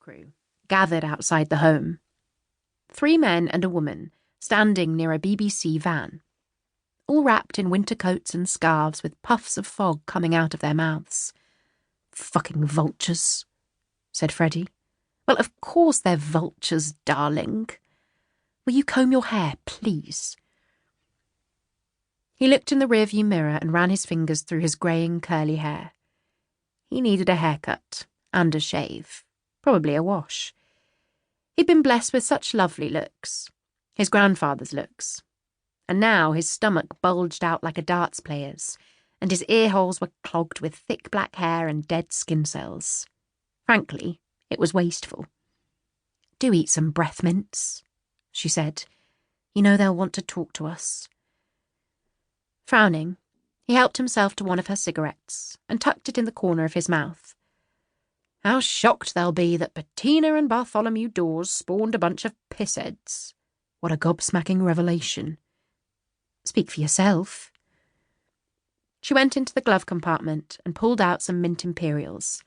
crew gathered outside the home. 3 men and a woman standing near a BBC van, all wrapped in winter coats and scarves with puffs of fog coming out of their mouths. "Fucking vultures," said Freddie. "Well, of course they're vultures, darling. Will you comb your hair, please?" He looked in the rearview mirror and ran his fingers through his greying curly hair. He needed a haircut and a shave, probably a wash. He'd been blessed with such lovely looks, his grandfather's looks, and now his stomach bulged out like a darts player's, and his ear holes were clogged with thick black hair and dead skin cells. Frankly, it was wasteful. "Do eat some breath mints," she said. "You know they'll want to talk to us." Frowning, he helped himself to one of her cigarettes and tucked it in the corner of his mouth. "How shocked they'll be that Bettina and Bartholomew Dawes spawned a bunch of pissheads. What a gobsmacking revelation." "Speak for yourself." She went into the glove compartment and pulled out some mint imperials.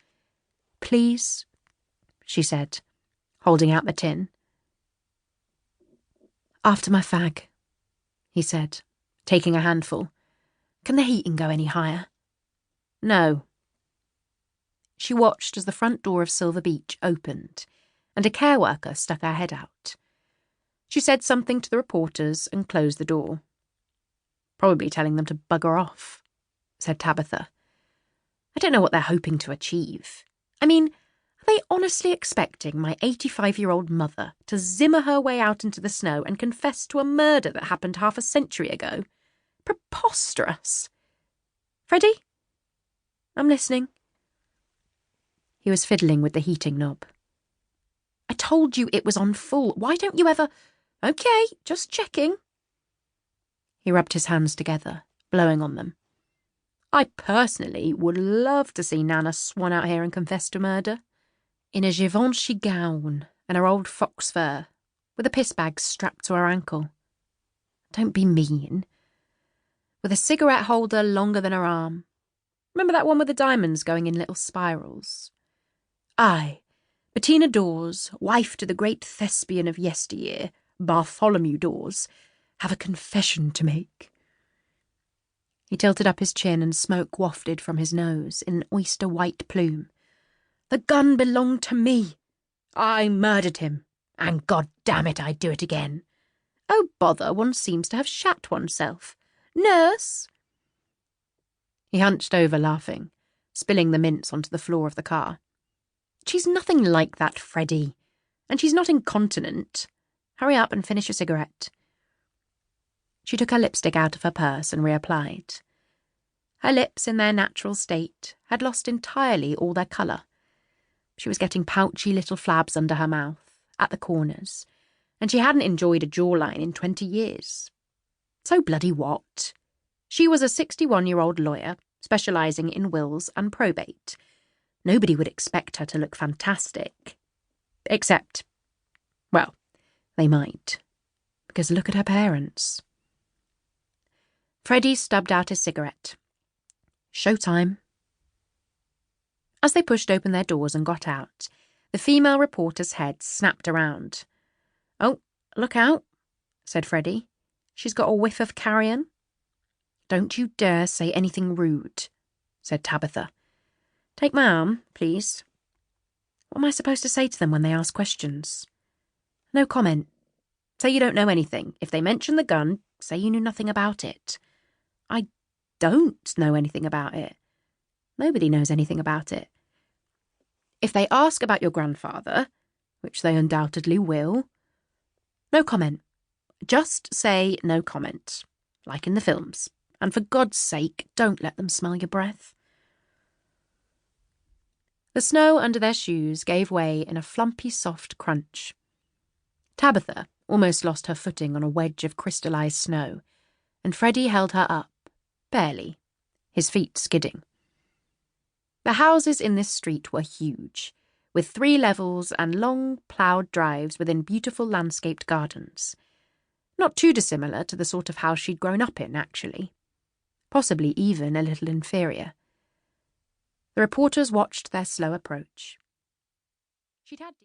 "Please," she said, holding out the tin. "After my fag," he said, taking a handful. "Can the heating go any higher?" "No." She watched as the front door of Silver Beach opened, and a care worker stuck her head out. She said something to the reporters and closed the door. "Probably telling them to bugger off," said Tabitha. "I don't know what they're hoping to achieve. I mean, are they honestly expecting my 85-year-old mother to zimmer her way out into the snow and confess to a murder that happened half a century ago? Preposterous. Freddie? I'm listening." He was fiddling with the heating knob. "I told you it was on full. Why don't you ever—" "Okay, just checking." He rubbed his hands together, blowing on them. "I personally would love to see Nana swan out here and confess to murder. In a Givenchy gown and her old fox fur, with a piss bag strapped to her ankle. Don't be mean. With a cigarette holder longer than her arm. Remember that one with the diamonds going in little spirals? I, Bettina Dawes, wife to the great thespian of yesteryear, Bartholomew Dawes, have a confession to make." He tilted up his chin and smoke wafted from his nose in an oyster-white plume. "The gun belonged to me. I murdered him, and God damn it, I'd do it again. Oh, bother, one seems to have shat oneself. Nurse!" He hunched over, laughing, spilling the mints onto the floor of the car. "She's nothing like that, Freddie. And she's not incontinent. Hurry up and finish your cigarette." She took her lipstick out of her purse and reapplied. Her lips, in their natural state, had lost entirely all their colour. She was getting pouchy little flabs under her mouth, at the corners, and she hadn't enjoyed a jawline in 20 years. So bloody what? She was a 61-year-old lawyer, specialising in wills and probate. Nobody would expect her to look fantastic. Except, well, they might. Because look at her parents. Freddie stubbed out his cigarette. Showtime. As they pushed open their doors and got out, the female reporter's head snapped around. "Oh, look out," said Freddie. "She's got a whiff of carrion." "Don't you dare say anything rude," said Tabitha. "Take my arm, please." "What am I supposed to say to them when they ask questions?" "No comment. Say you don't know anything. If they mention the gun, say you knew nothing about it." "I don't know anything about it. Nobody knows anything about it." "If they ask about your grandfather, which they undoubtedly will, no comment. Just say no comment, like in the films. And for God's sake, don't let them smell your breath." The snow under their shoes gave way in a flumpy, soft crunch. Tabitha almost lost her footing on a wedge of crystallised snow, and Freddie held her up, barely, his feet skidding. The houses in this street were huge, with 3 levels and long, ploughed drives within beautiful landscaped gardens. Not too dissimilar to the sort of house she'd grown up in, actually. Possibly even a little inferior. The reporters watched their slow approach. She'd had